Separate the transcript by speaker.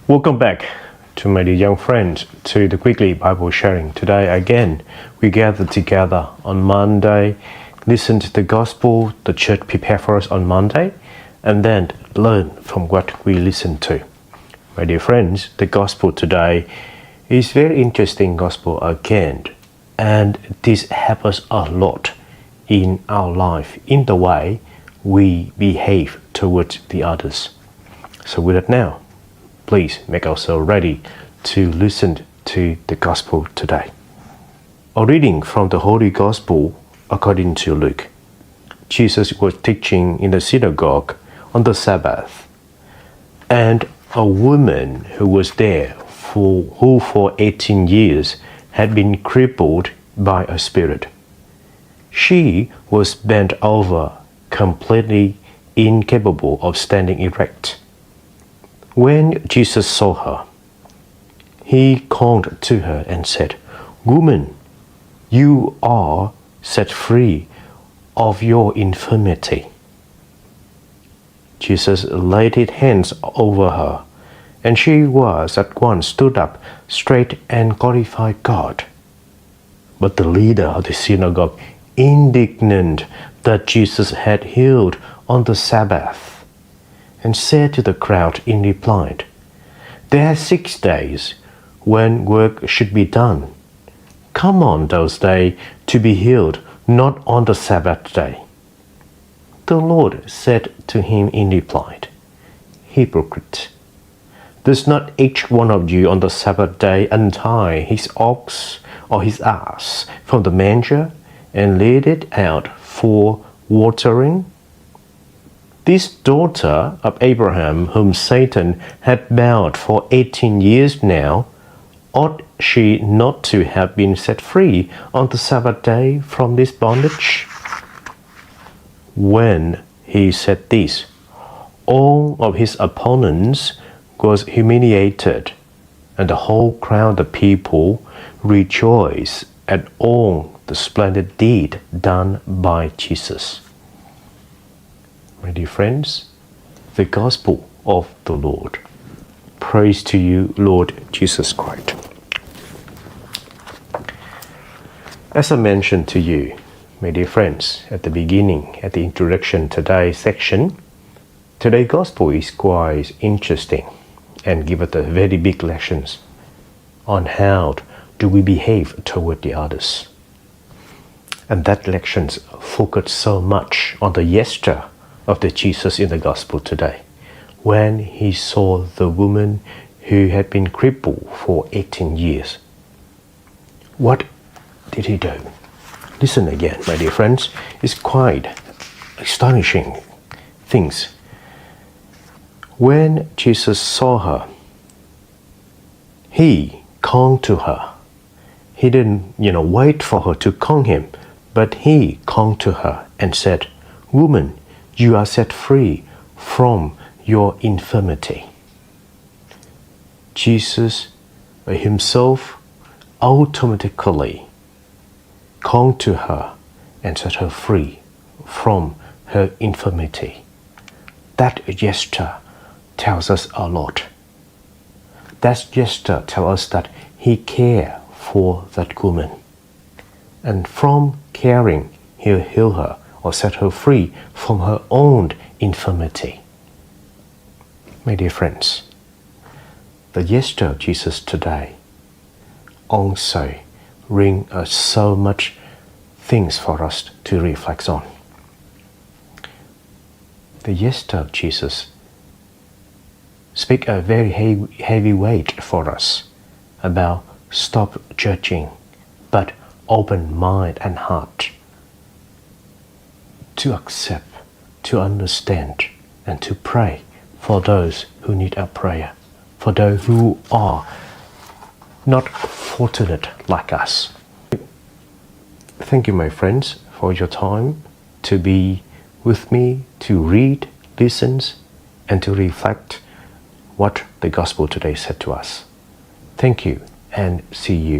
Speaker 1: Welcome back to my dear young friends to the weekly Bible sharing. Today again we gather together on Monday, listen to the gospel the church prepared for us on Monday, and then learn from what we listen to. My dear friends, the gospel today is very interesting gospel again, and this helps us a lot in our life, in the way we behave towards the others. So with that now, please make ourselves ready to listen to the gospel today. A reading from the Holy Gospel according to Luke. Jesus was teaching in the synagogue on the Sabbath, and a woman who was there who for 18 years had been crippled by a spirit. She was bent over, completely incapable of standing erect. When Jesus saw her, he called to her and said, "Woman, you are set free of your infirmity." Jesus laid his hands over her, and she was at once stood up straight and glorified God. But the leader of the synagogue, indignant that Jesus had healed on the Sabbath, and said to the crowd in reply, "There are 6 days when work should be done. Come on those days to be healed, not on the Sabbath day." The Lord said to him in reply, "Hypocrite, does not each one of you on the Sabbath day untie his ox or his ass from the manger and lead it out for watering? This daughter of Abraham, whom Satan had bound for 18 years now, ought she not to have been set free on the Sabbath day from this bondage?" When he said this, all of his opponents was humiliated, and the whole crowd of people rejoiced at all the splendid deed done by Jesus. My dear friends, the gospel of the Lord. Praise to you, Lord Jesus Christ. As I mentioned to you, my dear friends, at the beginning, at the introduction today section, today's gospel is quite interesting and give us a very big lessons on how do we behave toward the others. And that lections focus so much on the gesture of the Jesus in the gospel today, when he saw the woman who had been crippled for 18 years. What did he do? Listen again, my dear friends. It's quite astonishing things. When Jesus saw her, he called to her. He didn't, wait for her to call him, but he called to her and said, "Woman, you are set free from your infirmity." Jesus himself automatically called to her and set her free from her infirmity. That gesture tells us a lot. That gesture tells us that he cared for that woman. And from caring, he'll heal her or set her free from her own infirmity. My dear friends, the gesture of Jesus today also bring us so much things for us to reflect on. The gesture of Jesus speak a very heavy weight for us about stop judging, but open mind and heart to accept, to understand, and to pray for those who need our prayer, for those who are not fortunate like us. Thank you, my friends, for your time to be with me, to read, listen, and to reflect what the gospel today said to us. Thank you, and see you.